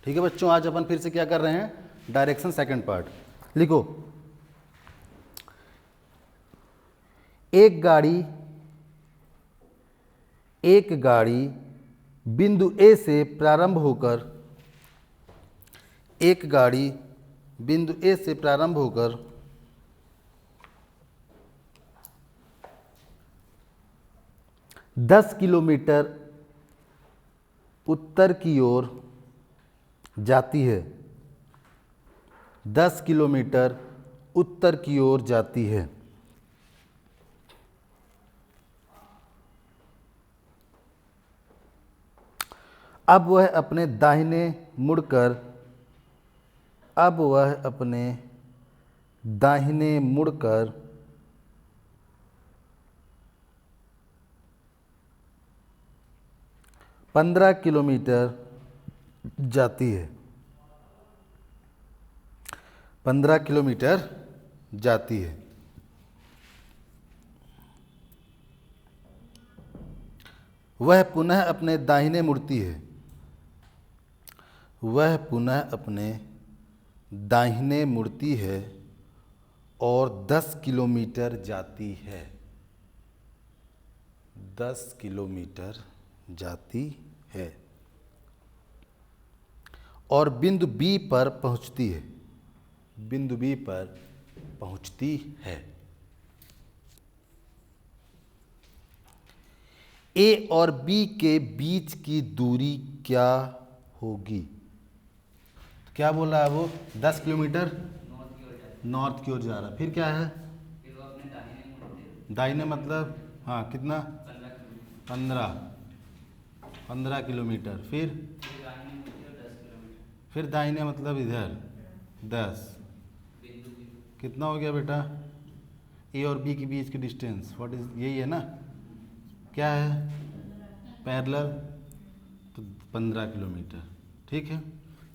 ठीक है बच्चों, आज अपन फिर से क्या कर रहे हैं, डायरेक्शन सेकंड पार्ट। लिखो, एक गाड़ी बिंदु ए से प्रारंभ होकर 10 किलोमीटर उत्तर की ओर जाती है। 10 किलोमीटर उत्तर की ओर जाती है। अब वह अपने दाहिने मुड़कर 15 किलोमीटर जाती है। 15 किलोमीटर जाती है। वह पुनः अपने दाहिने मुड़ती है। वह पुनः अपने दाहिने मुड़ती है और 10 किलोमीटर जाती है। 10 किलोमीटर जाती है और बिंदु बी पर पहुंचती है। बिंदु बी पर पहुंचती है। ए और बी के बीच की दूरी क्या होगी? क्या बोला है वो? 10 किलोमीटर नॉर्थ की ओर जा रहा। फिर क्या है? फिर वो अपने दाहिने मुड़ते हैं। दाहिने मतलब हाँ कितना? 15 15 किलोमीटर। फिर दाहिने मुड़ते और 10 किलोमीटर। फिर दाहिने मतलब इधर 10। बिंदु बी कितना हो गया बेटा? ए और बी के बीच की डिस्टेंस व्हाट इज, यही है ना? क्या है? पैरेलल, तो 15 किलोमीटर। ठीक है,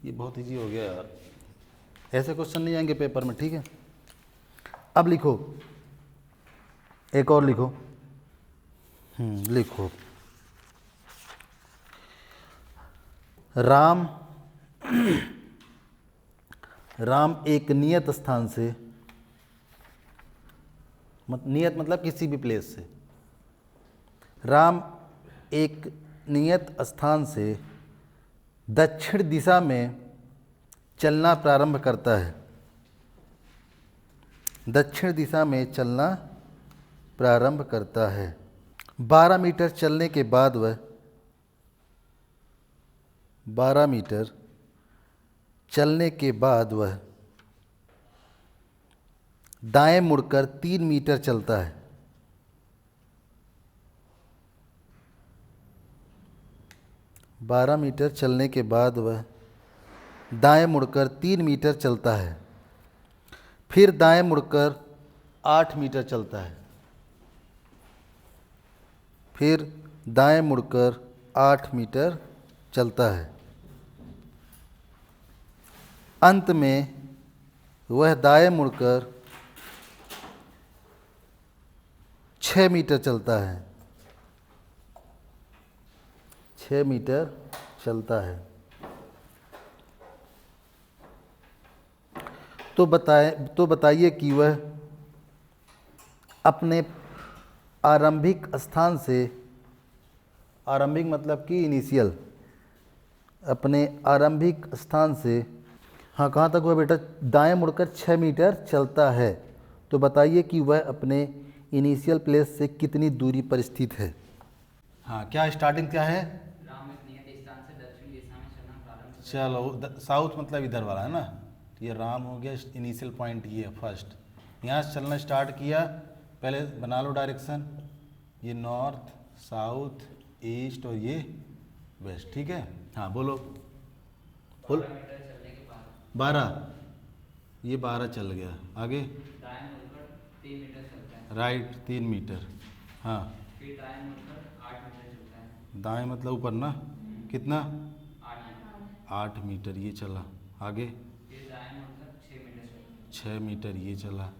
ये बहुत इजी हो गया यार, ऐसे क्वेश्चन नहीं आएंगे पेपर में। ठीक है, अब लिखो, एक और लिखो। लिखो, राम एक नियत स्थान से, नियत मतलब किसी भी प्लेस से, राम एक नियत स्थान से दक्षिण दिशा में चलना प्रारंभ करता है। दक्षिण दिशा में चलना प्रारंभ करता है। 12 मीटर चलने के बाद वह 12 मीटर चलने के बाद वह दाएं मुड़कर 3 मीटर चलता है। 12 मीटर चलने के बाद वह दाएं मुड़कर 3 मीटर चलता है। फिर दाएं मुड़कर 8 मीटर चलता है। फिर दाएं मुड़कर 8 मीटर चलता है। अंत में वह दाएं मुड़कर 6 मीटर चलता है। 6 मीटर चलता है। तो बताइए कि वह अपने आरंभिक स्थान से, आरंभिक मतलब कि इनिशियल, अपने आरंभिक स्थान से, हाँ कहाँ तक वह बेटा? दाएं मुड़कर 6 मीटर चलता है। तो बताइए कि वह अपने इनिशियल प्लेस से कितनी दूरी पर स्थित है। हाँ, क्या स्टार्टिंग क्या है? राम एक नियत स्थान से दक्षिण दिशा में चलना प्रारंभ करता चलो, साउथ मतलब इधर वाला है ना, तो ये राम हो गया इनिशियल पॉइंट, ये है फर्स्ट। यहाँ से चलना स्टार्ट किया, पहले बना लो डायरेक्शन, ये नॉर्थ, साउथ, ईस्ट और ये वेस्ट। ठीक है, हाँ बोलो। 12 मीटर चलने के बाद 12, ये 12 चल गया। आगे दाएं मुड़कर 3 मीटर चलता है। Right 3 metre. हाँ, फिर दाएं मुड़कर 8 मीटर चलता है। दाएं मतलब ऊपर ना, कितना? 8 मीटर। 8 मीटर ये चला। आगे फिर दाएं मुड़कर 6 मीटर चलता है। 6 मीटर ये चला।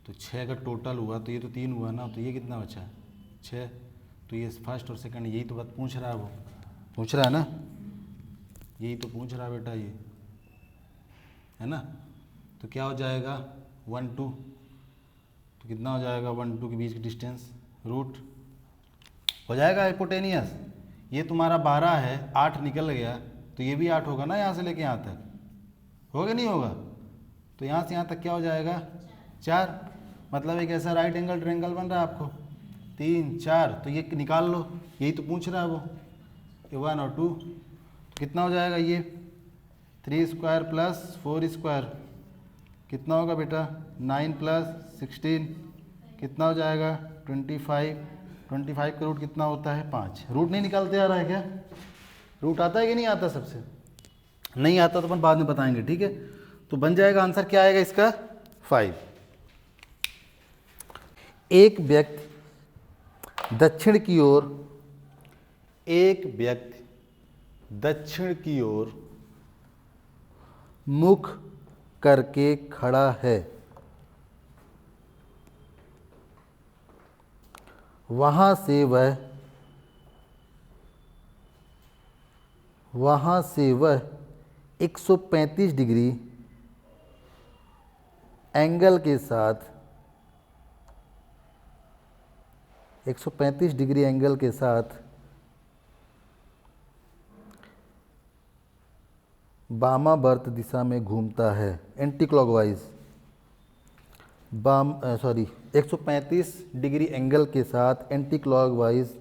तो 6 का टोटल हुआ, तो ये तो 3 हुआ ना, तो ये कितना बचा? 6। तो ये फर्स्ट और सेकंड, यही तो बात पूछ रहा है वो, पूछ रहा है ना। यही तो पूछ रहा बेटा ये, है ना। तो क्या हो जाएगा 1 2, तो कितना हो जाएगा 1 2 के बीच की डिस्टेंस, रूट हो जाएगा हाइपोटेनियस। ये तुम्हारा 12 है, 8 निकल गया तो ये भी 8 होगा ना, यहाँ से लेके यहाँ तक होगा नहीं होगा। तो यहाँ से यहाँ तक क्या हो जाएगा 4, मतलब एक ऐसा राइट एंगल ट्रायंगल बन रहा है आपको 3 4, तो ये निकाल लो, यही तो पूछ रहा है वो, ये 1 और 2, तो कितना हो जाएगा ये 3 स्क्वायर प्लस 4 स्क्वायर कितना होगा बेटा 9 प्लस 16 कितना हो जाएगा 25, 25 का रूट कितना होता है 5। रूट नहीं निकालते आ रहा है क्या, रूट आता है कि नहीं आता, सबसे नहीं आता तो अपन बाद में बताएंगे, ठीक है। तो बन जाएगा आंसर क्या आएगा इसका 5। एक व्यक्ति दक्षिण की ओर एक व्यक्ति दक्षिण की ओर मुख करके खड़ा है। वहां से वह 135 डिग्री एंगल के साथ 135 डिग्री एंगल के साथ वामावर्त दिशा में घूमता है, एंटी क्लॉकवाइज 135 डिग्री एंगल के साथ एंटी क्लॉकवाइज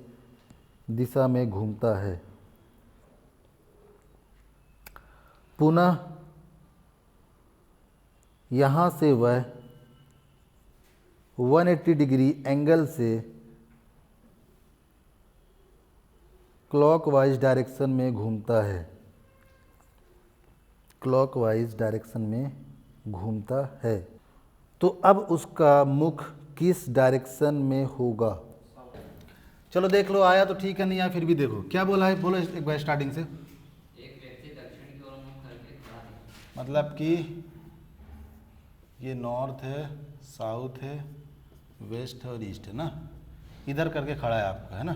दिशा में घूमता है। पुनः यहाँ से वह 180 डिग्री एंगल से क्लॉकवाइज डायरेक्शन में घूमता है, क्लॉकवाइज डायरेक्शन में घूमता है। तो अब उसका मुख किस डायरेक्शन में होगा। चलो देख लो, आया तो ठीक है, नहीं आया फिर भी देखो क्या बोला है, बोलो एक बार स्टार्टिंग से। एक व्यक्ति दक्षिण की ओर मुंह करके खड़ा है। मतलब कि ये नॉर्थ है, साउथ है, वेस्ट है और ईस्ट है ना, इधर करके खड़ा है आपका, है ना।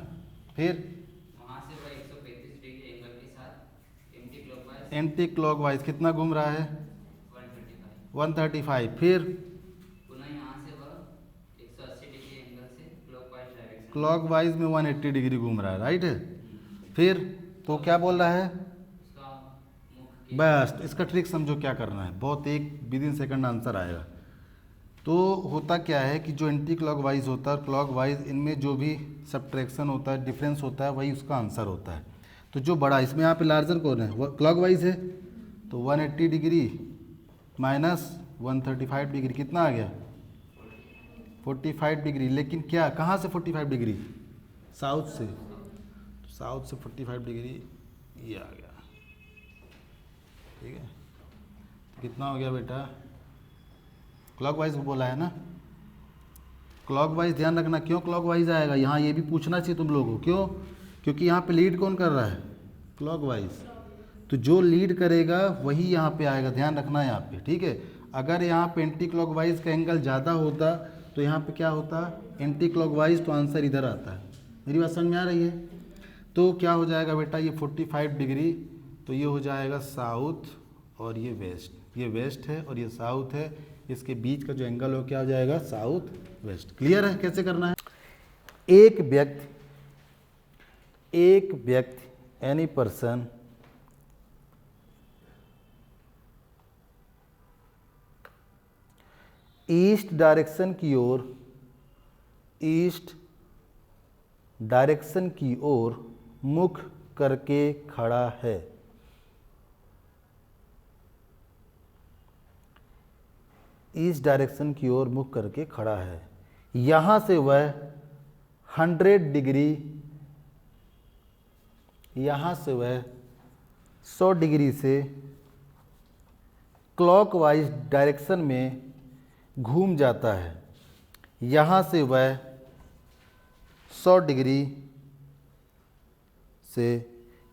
फिर वहां से वह 135 डिग्री एंगल के साथ एंटी क्लॉकवाइज कितना घूम रहा है 135। फिर पुनः यहाँ से वह 180 डिग्री एंगल से क्लॉकवाइज डायरेक्शन क्लॉकवाइज में 180 डिग्री घूम रहा है, राइट है। फिर तो क्या बोल रहा है, उसका मुख बस इसका ट्रिक समझो क्या करना है, बहुत एक विदिन सेकंड आंसर आएगा। तो होता क्या है कि जो एंटी क्लॉकवाइज होता है, क्लॉकवाइज, इनमें जो भी सब्ट्रैक्शन होता है, डिफरेंस होता है, वही उसका आंसर होता है। तो जो बड़ा इसमें यहाँ पे लार्जर कौन है, वो क्लॉकवाइज है, तो 180 डिग्री माइनस 135 डिग्री कितना आ गया 45 डिग्री। लेकिन क्या कहाँ से 45 डिग्री, साउथ से, तो साउथ से 45 डिग्री ये आ गया, ठीक है। तो कितना हो गया बेटा, क्लॉकवाइज बोला है ना, क्लॉकवाइज ध्यान रखना। क्यों क्लॉकवाइज आएगा यहाँ, ये भी पूछना चाहिए तुम लोगों को, क्यों, क्योंकि यहाँ पे लीड कौन कर रहा है, क्लॉकवाइज। तो जो लीड करेगा वही यहाँ पे आएगा, ध्यान रखना है यहाँ पे, ठीक है। अगर यहाँ पे एंटी क्लॉकवाइज का एंगल ज़्यादा होता तो यहाँ पे क्या होता, एंटी क्लॉकवाइज, तो आंसर इधर आता है। मेरी बात समझ में आ रही है। तो क्या हो जाएगा बेटा, ये 45 डिग्री, तो ये हो जाएगा साउथ और ये वेस्ट, ये वेस्ट है और ये साउथ है, इसके बीच का जो एंगल हो क्या हो जाएगा, साउथ वेस्ट। क्लियर है कैसे करना है। एक व्यक्ति एनी पर्सन ईस्ट डायरेक्शन की ओर मुख करके खड़ा है। ईस्ट डायरेक्शन की ओर मुख करके खड़ा है। यहाँ से वह 100 डिग्री, यहाँ से वह 100 डिग्री से क्लॉकवाइज डायरेक्शन में घूम जाता है। यहाँ से वह 100 डिग्री से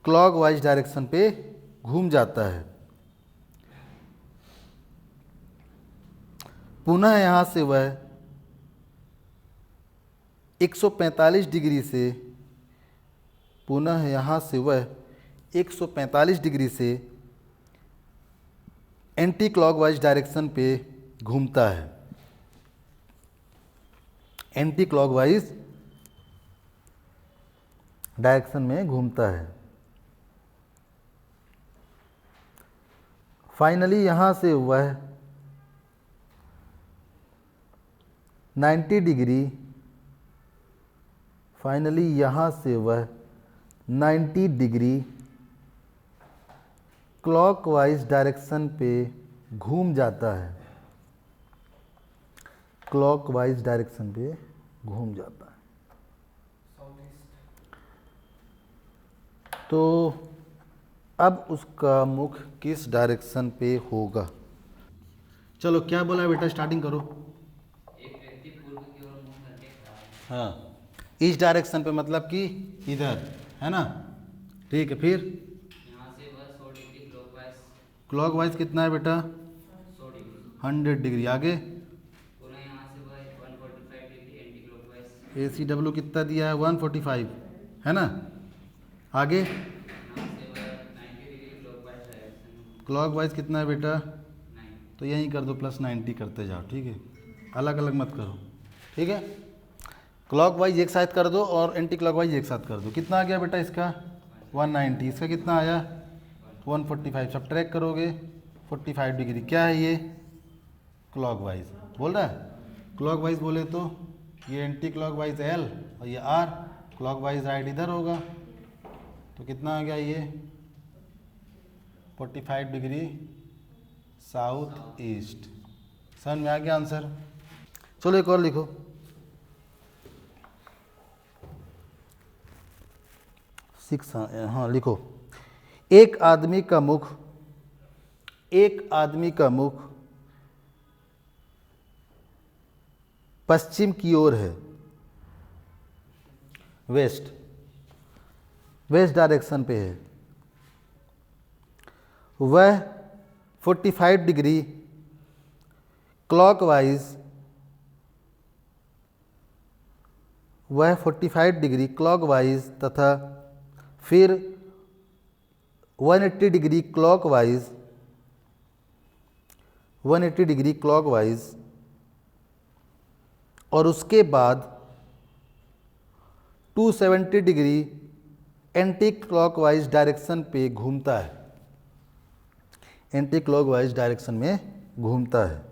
क्लॉकवाइज डायरेक्शन पे घूम जाता है। पुनः यहाँ से वह 145 डिग्री से, पुनः यहाँ से वह 145 डिग्री से एंटी क्लॉकवाइज डायरेक्शन पे घूमता है, एंटी क्लॉकवाइज डायरेक्शन में घूमता है। फाइनली यहाँ से वह 90 डिग्री, फाइनली यहाँ से वह 90 डिग्री क्लॉकवाइज डायरेक्शन पे घूम जाता है, क्लॉकवाइज डायरेक्शन पे घूम जाता है। तो अब उसका मुख किस डायरेक्शन पे होगा? चलो क्या बोला बेटा, स्टार्टिंग करो। एक व्यक्ति पूर्व की ओर मुंह करके खड़ा है। हाँ, इस डायरेक्शन पे मतलब कि इधर, है ना? ठीक है, फिर यहाँ से वह 100 डिग्री क्लॉकवाइज, क्लॉकवाइज कितना है बेटा? 100 डिग्री। 100 डिग्री। आगे पुनः यहाँ से वह 145 डिग्री एंटी क्लॉकवाइज, ACW कितना दिया है? 145, है ना? आगे यहाँ से वह 90 डिग्री क्लॉकवाइज डायरेक्शन, क्लॉकवाइज कितना है बेटा? 9। तो यहीं कर दो, +90 करते जाओ, ठीक है? अलग अलग मत करो, ठीक है? क्लॉकवाइज एक साथ कर दो और एंटी क्लॉकवाइज एक साथ कर दो। कितना आ गया बेटा इसका? 190। इसका कितना आया? 145। सब ट्रैक करोगे 45 डिग्री। क्या है ये? क्लॉकवाइज बोल रहा है। क्लॉकवाइज बोले तो ये एंटी क्लॉकवाइज L और ये R, क्लॉकवाइज राइट इधर होगा। तो कितना आ गया ये? 45 डिग्री साउथ ईस्ट। समझ में आ गया आंसर? चलो एक और लिखो। हाँ लिखो। एक आदमी का मुख पश्चिम की ओर है, वेस्ट डायरेक्शन पे है। वह 45 डिग्री क्लॉकवाइज तथा फिर 180 डिग्री क्लॉकवाइज और उसके बाद 270 डिग्री एंटी क्लॉकवाइज डायरेक्शन पे घूमता है, एंटी क्लॉकवाइज डायरेक्शन में घूमता है।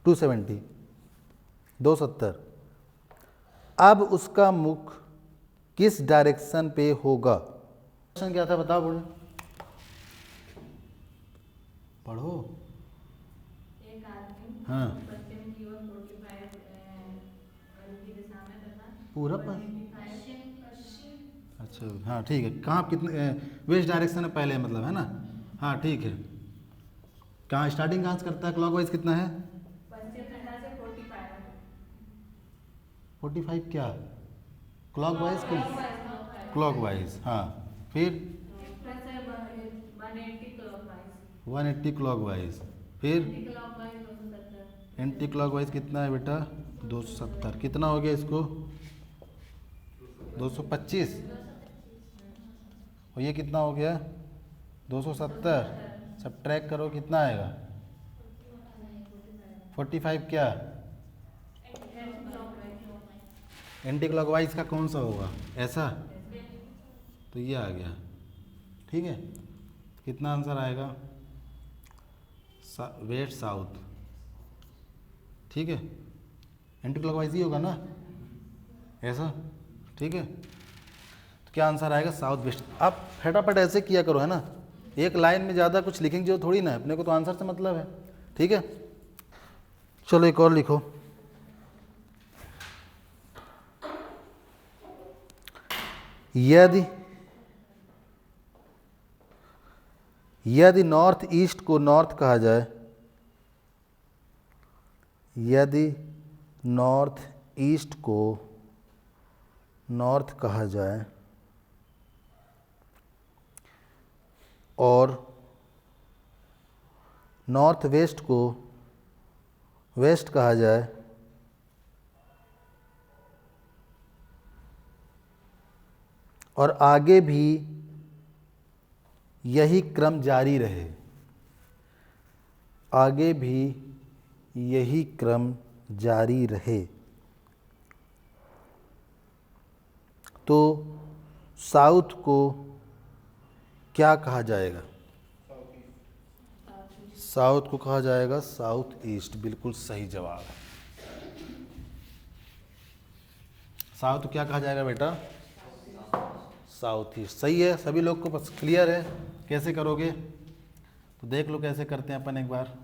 270। अब उसका मुख किस डायरेक्शन पे होगा? क्वेश्चन क्या था बताओ, बोलो। पढ़ो। एक आदमी हाँ। पश्चिम की ओर 45 की दिशा में तथा पूरा 185 अच्छा, हाँ ठीक है। कहाँ कितने वेस्ट डायरेक्शन है पहले, मतलब, है ना? हाँ ठीक है। कहाँ स्टार्टिंग कहाँ से करता है? क्लॉकवाइज कितना है? पश्चिम दिशा से 45 45 क्या? क्लॉकवाइज की? क्लॉकवाइज, हाँ। फिर 180 क्लॉकवाइज, 180 क्लॉकवाइज। फिर क्लॉकवाइज 270, एंटी क्लॉकवाइज कितना है बेटा? 270। कितना हो गया इसको? 225। और ये कितना हो गया? 270। सब ट्रैक करो, कितना आएगा? 45 क्या? एंटी क्लॉकवाइज का कौन सा होगा? ऐसा? तो ये आ गया, ठीक है? कितना आंसर आएगा? वेस्ट साउथ, ठीक है? एंटी क्लॉकवाइज ही होगा ना, ऐसा, ठीक है? तो क्या आंसर आएगा? South west. आप फटाफट ऐसे किया करो, है ना? एक लाइन में ज़्यादा कुछ लिखेंगे जो थोड़ी ना है, अपने को तो आंसर से मतलब है, ठीक है? चलो एक और लिखो। यदि नॉर्थ ईस्ट को नॉर्थ कहा जाए, यदि नॉर्थ ईस्ट को नॉर्थ कहा जाए और नॉर्थ वेस्ट को वेस्ट कहा जाए, और आगे भी यही क्रम जारी रहे, आगे भी यही क्रम जारी रहे, तो साउथ को क्या कहा जाएगा? साउथ को कहा जाएगा साउथ ईस्ट। बिल्कुल सही जवाब है। साउथ क्या कहा जाएगा बेटा? South east. सही है, सभी लोग को बस क्लियर है कैसे करोगे? तो देख लो कैसे करते हैं अपन एक बार।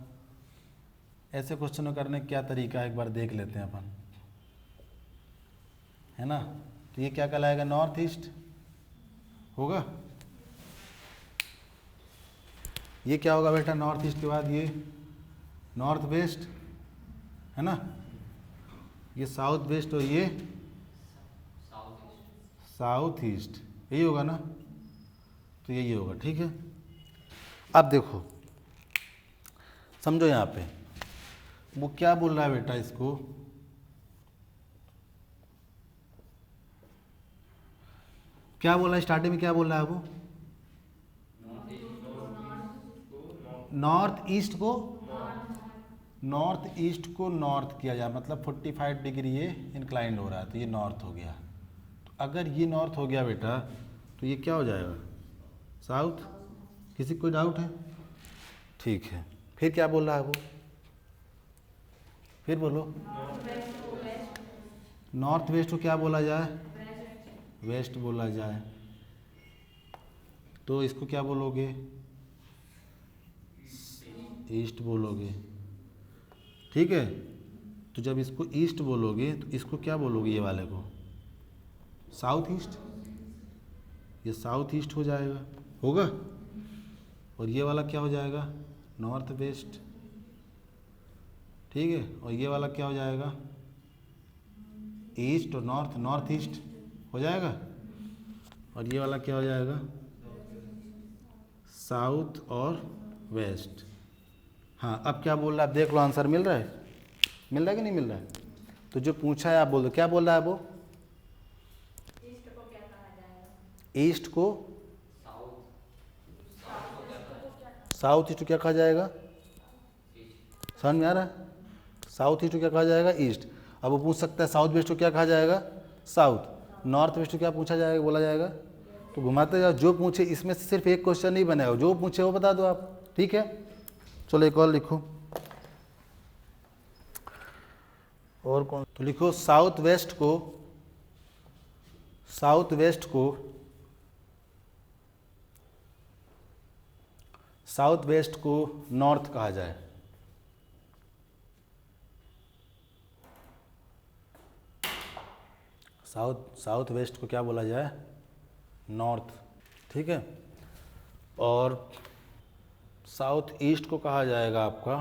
ऐसे क्वेश्चन करने का क्या तरीका है एक बार देख लेते हैं अपन, है ना। तो ये क्या कहलाएगा? नॉर्थ ईस्ट होगा। ये क्या होगा बेटा? नॉर्थ ईस्ट के बाद ये नॉर्थ वेस्ट, है ना। ये साउथ वेस्ट और ये साउथ ईस्ट, यही होगा ना। तो यही होगा, ठीक है। अब देखो, समझो यहाँ पे वो क्या बोल रहा है बेटा इसको। क्या बोल रहा है स्टार्टिंग में? क्या बोल रहा है वो? नॉर्थ ईस्ट को नॉर्थ किया जाए, मतलब 45 डिग्री ये इंक्लाइंड हो रहा है, तो ये नॉर्थ हो गया। तो अगर ये नॉर्थ हो गया बेटा, तो ये क्या हो जाएगा? साउथ। किसी को कोई डाउट है? ठीक है। फिर क्या बोल रहा है वो? फिर बोलो। नॉर्थ वेस्ट को क्या बोला जाए? वेस्ट बोला जाए। तो इसको क्या बोलोगे? ईस्ट बोलोगे, ठीक है। तो जब इसको ईस्ट बोलोगे तो इसको क्या बोलोगे? ये वाले को साउथ ईस्ट। ये साउथ ईस्ट हो जाएगा, होगा। और ये वाला क्या हो जाएगा? नॉर्थ वेस्ट, ठीक है। और ये वाला क्या हो जाएगा? ईस्ट और नॉर्थ, नॉर्थ ईस्ट हो जाएगा। और ये वाला क्या हो जाएगा? साउथ और वेस्ट। हाँ, अब क्या बोल रहा है? अब देख लो, आंसर मिल रहा है? मिल रहा है कि नहीं मिल रहा है? तो जो पूछा है आप बोल दो, क्या बोल रहा है वो? ईस्ट को क्या कहा जाएगा? ईस्ट को साउथ ईस्ट को क्या कहा जाएगा? समझ में आ रहा है? साउथ ईस्ट को क्या कहा जाएगा? ईस्ट। अब वो पूछ सकता है साउथ वेस्ट को क्या कहा जाएगा? साउथ। नॉर्थ वेस्ट को क्या पूछा जाएगा, बोला जाएगा? तो घुमाते जाओ, जो पूछे। इसमें से सिर्फ एक क्वेश्चन नहीं बनेगा, जो पूछे वो बता दो आप, ठीक है। चलो एक और लिखो। और कौन? तो लिखो साउथ वेस्ट को साउथ वेस्ट को नॉर्थ कहा जाए। साउथ वेस्ट को क्या बोला जाए? नॉर्थ, ठीक है। और साउथ ईस्ट को कहा जाएगा आपका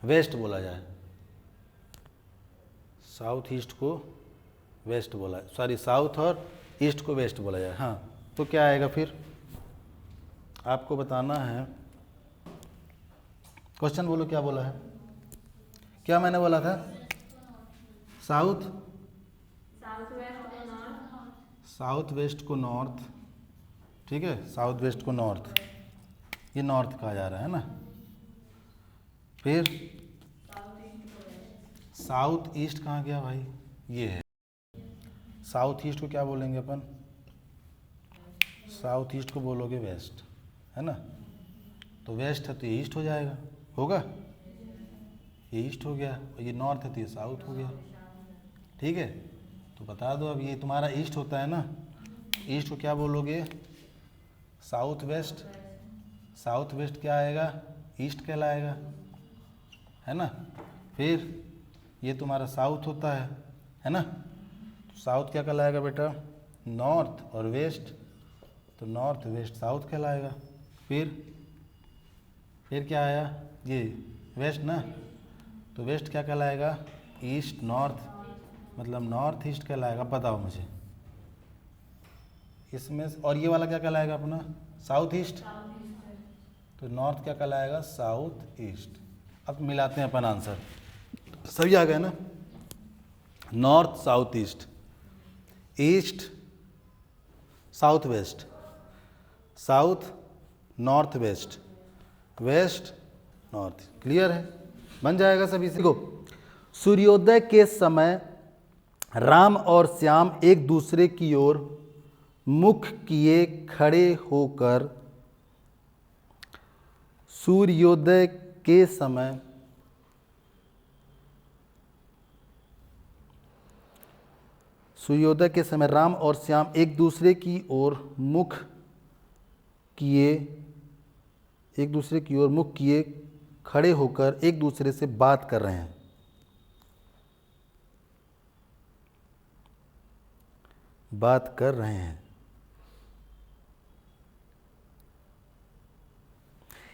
वेस्ट बोला जाए। साउथ ईस्ट को वेस्ट बोला, सॉरी साउथ और ईस्ट को वेस्ट बोला जाए। हाँ, तो क्या आएगा फिर? आपको बताना है। क्वेश्चन बोलो, क्या बोला है? क्या मैंने बोला था? साउथ साउथ वेस्ट को नॉर्थ, ठीक है। साउथ वेस्ट को नॉर्थ, ये नॉर्थ कहा जा रहा है ना। फिर साउथ ईस्ट कहाँ गया भाई? ये है। साउथ ईस्ट को क्या बोलेंगे अपन? साउथ ईस्ट को बोलोगे वेस्ट, है ना। तो वेस्ट है तो ये ईस्ट हो जाएगा, होगा। ये ईस्ट हो गया, और ये नॉर्थ है तो ये साउथ हो गया, ठीक है। तो बता दो, अब ये तुम्हारा ईस्ट होता है ना, ईस्ट को क्या बोलोगे? South west. साउथ वेस्ट क्या आएगा? ईस्ट कहलाएगा, है ना। फिर ये तुम्हारा साउथ होता है ना। तो साउथ क्या कहलाएगा बेटा? नॉर्थ। और वेस्ट तो नॉर्थ वेस्ट साउथ कहलाएगा। फिर क्या आया? ये वेस्ट ना, तो वेस्ट क्या कहलाएगा? ईस्ट नॉर्थ, मतलब नॉर्थ ईस्ट कहलाएगा। बताओ मुझे इसमें। और ये वाला क्या कहलाएगा अपना? South east. तो नॉर्थ क्या कहलाएगा? South east. अब मिलाते हैं अपन आंसर, सभी आ गए ना। North south east, east south west, south north west, west north. Clear है, बन जाएगा सभी से। देखो, सूर्योदय के समय राम और श्याम एक दूसरे की ओर मुख किए खड़े होकर, सूर्योदय के समय सूर्योदय के समय राम और श्याम एक दूसरे की ओर मुख किए खड़े होकर एक दूसरे से बात कर रहे हैं। बात कर रहे हैं।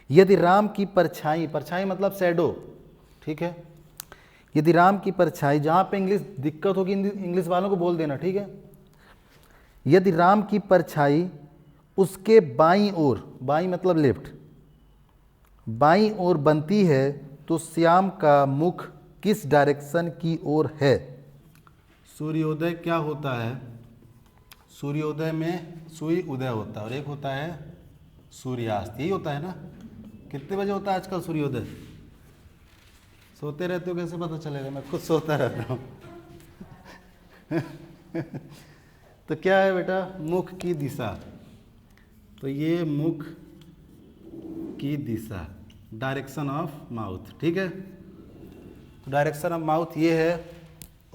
यदि राम की परछाई, परछाई मतलब शैडो, ठीक है, यदि राम की परछाई, जहां पे इंग्लिश दिक्कत होगी इंग्लिश वालों को बोल देना, ठीक है। यदि राम की परछाई उसके बाईं ओर, बाईं मतलब लेफ्ट, बाईं ओर बनती है तो श्याम का मुख किस डायरेक्शन की ओर है? सूर्योदय क्या होता है? सूर्योदय में सूर्य उदय होता है और एक होता है सूर्यास्त, यही होता है ना। कितने बजे होता है आजकल सूर्योदय? सोते रहते हो, कैसे पता चलेगा? मैं खुद सोता रहता हूँ। तो क्या है बेटा? मुख की दिशा। तो ये मुख की दिशा, डायरेक्शन ऑफ माउथ, ठीक है। तो डायरेक्शन ऑफ माउथ ये है,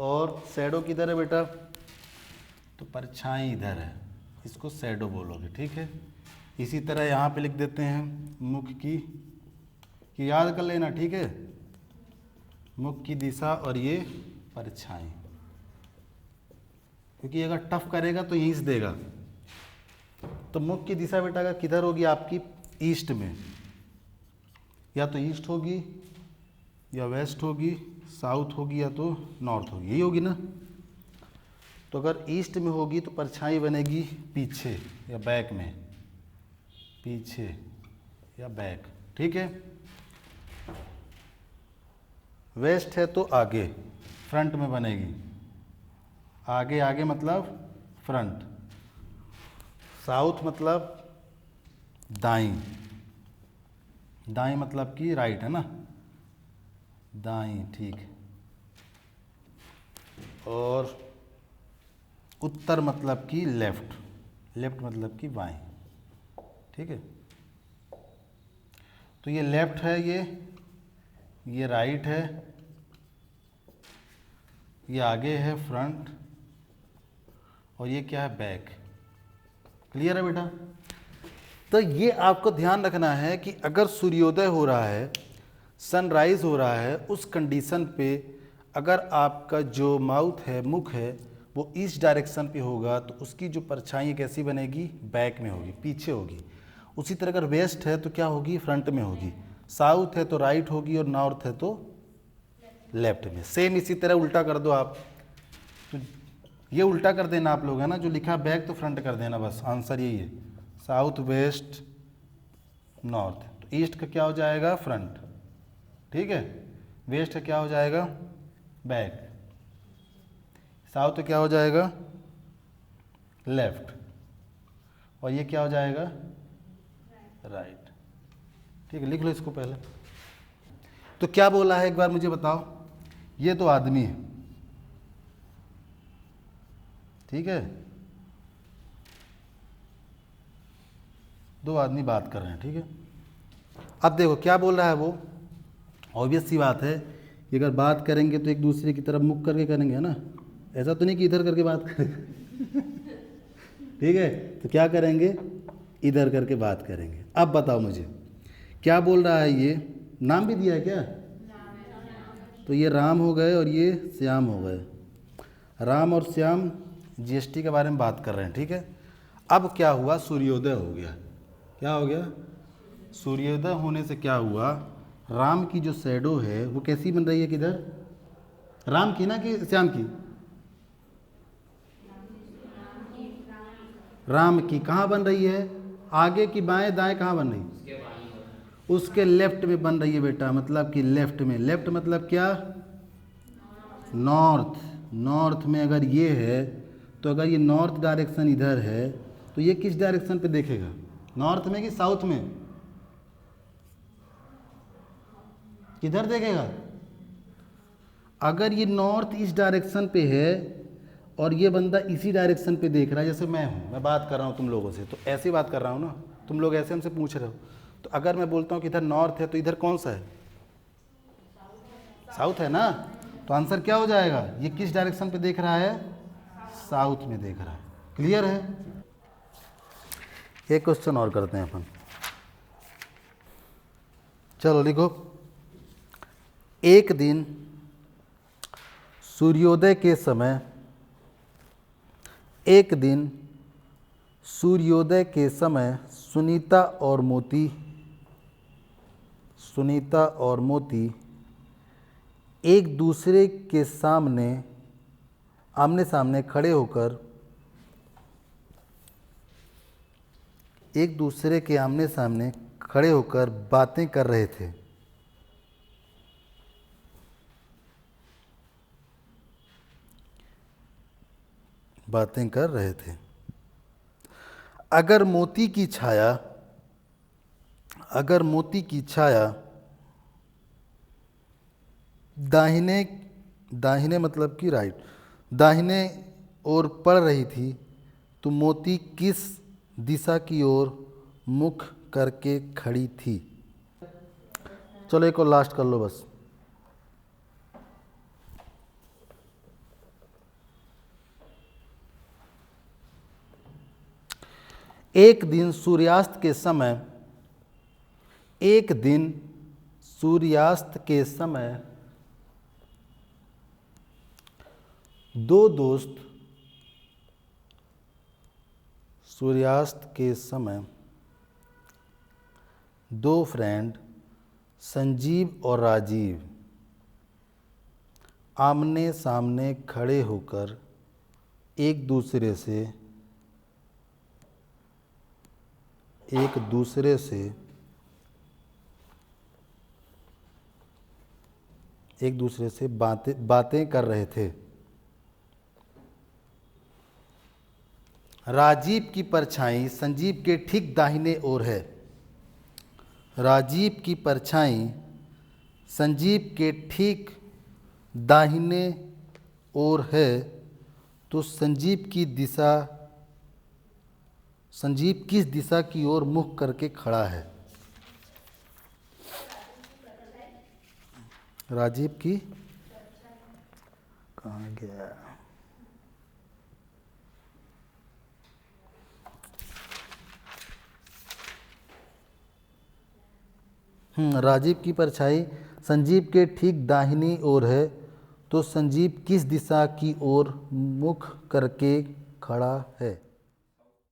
और शैडो किधर है बेटा? तो परछाई इधर है, इसको शैडो बोलोगे, ठीक है। इसी तरह यहाँ पे लिख देते हैं मुख की, याद कर लेना, ठीक है। मुख की दिशा और ये परछाई, क्योंकि अगर टफ करेगा तो यहीं से देगा। तो मुख की दिशा बेटा अगर किधर होगी आपकी? ईस्ट में, या तो ईस्ट होगी या वेस्ट होगी, साउथ होगी या तो नॉर्थ होगी, यही होगी ना। तो अगर ईस्ट में होगी तो परछाई बनेगी पीछे या बैक में, पीछे या बैक, ठीक है। वेस्ट है तो आगे, फ्रंट में बनेगी, आगे आगे मतलब फ्रंट। साउथ मतलब दाईं, दाईं मतलब कि राइट है ना, दाईं, ठीक। और उत्तर मतलब कि लेफ्ट, लेफ्ट मतलब कि बाएं, ठीक है। तो ये लेफ्ट है, ये राइट है, ये आगे है फ्रंट, और ये क्या है? बैक। क्लियर है बेटा? तो ये आपको ध्यान रखना है कि अगर सूर्योदय हो रहा है, सनराइज हो रहा है, उस कंडीशन पे अगर आपका जो माउथ है, मुख है, वो ईस्ट डायरेक्शन पे होगा तो उसकी जो परछाई कैसी बनेगी? बैक में होगी, पीछे होगी। उसी तरह अगर वेस्ट है तो क्या होगी? फ्रंट में होगी। साउथ है तो राइट होगी, और नॉर्थ है तो लेफ्ट में। सेम इसी तरह उल्टा कर दो आप, तो ये उल्टा कर देना आप लोग, है ना। जो लिखा बैक तो फ्रंट कर देना, बस आंसर यही है। साउथ वेस्ट नॉर्थ, तो ईस्ट का क्या हो जाएगा? फ्रंट, ठीक है। वेस्ट का क्या हो जाएगा? बैक। साउथ क्या हो जाएगा? लेफ्ट। और ये क्या हो जाएगा? राइट, ठीक है। लिख लो इसको पहले। तो क्या बोला है एक बार मुझे बताओ? ये तो आदमी है, ठीक है, दो आदमी बात कर रहे हैं, ठीक है। अब देखो क्या बोल रहा है वो। ऑब्वियस सी बात है कि अगर बात करेंगे तो एक दूसरे की तरफ मुख करके करेंगे, है ना। ऐसा तो नहीं कि इधर करके बात करेंगे। ठीक है, तो क्या करेंगे? इधर करके बात करेंगे। अब बताओ मुझे क्या बोल रहा है ये? नाम भी दिया है क्या? तो ये राम हो गए और ये श्याम हो गए। राम और श्याम जीएसटी के बारे में बात कर रहे हैं, ठीक है। अब क्या हुआ? सूर्योदय हो गया। क्या हो गया? सूर्योदय होने से क्या हुआ? राम की जो शैडो है वो कैसी बन रही है? किधर? राम की ना कि श्याम की? राम की। कहाँ बन रही है? आगे की बाएं दाएं कहाँ बन रही है? उसके लेफ्ट में बन रही है बेटा, मतलब कि लेफ्ट में। लेफ्ट मतलब क्या? नॉर्थ। नॉर्थ में अगर ये है तो अगर ये नॉर्थ डायरेक्शन इधर है तो ये किस डायरेक्शन पे देखेगा, नॉर्थ में कि साउथ में, किधर देखेगा? अगर ये नॉर्थ ईस्ट डायरेक्शन पे है और ये बंदा इसी डायरेक्शन पे देख रहा है, जैसे मैं हूँ, मैं बात कर रहा हूँ तुम लोगों से, तो ऐसे ही बात कर रहा हूँ ना, तुम लोग ऐसे हमसे पूछ रहे हो, तो अगर मैं बोलता हूँ कि इधर नॉर्थ है तो इधर कौन सा है? साउथ है ना, तो आंसर क्या हो जाएगा? ये किस डायरेक्शन पे देख रहा है? साउथ में देख रहा है। क्लियर है? एक क्वेश्चन और करते हैं अपन, चलो लिखो। एक दिन सूर्योदय के समय, एक दिन सूर्योदय के समय सुनीता और मोती एक दूसरे के सामने आमने सामने खड़े होकर बातें कर रहे थे। अगर मोती की छाया दाहिने मतलब कि राइट, दाहिने ओर पड़ रही थी तो मोती किस दिशा की ओर मुख करके खड़ी थी? चलो एक और लास्ट कर लो बस। एक दिन सूर्यास्त के समय दो दोस्त दो फ्रेंड संजीव और राजीव आमने सामने खड़े होकर एक दूसरे से बातें कर रहे थे। राजीव की परछाई संजीव के ठीक दाहिने ओर है। राजीव की परछाई संजीव के ठीक दाहिने ओर है तो संजीव किस दिशा की ओर मुख करके खड़ा है? राजीव की कहाँ गया? राजीव की परछाई संजीव के ठीक दाहिनी ओर है तो संजीव किस दिशा की ओर मुख करके खड़ा है?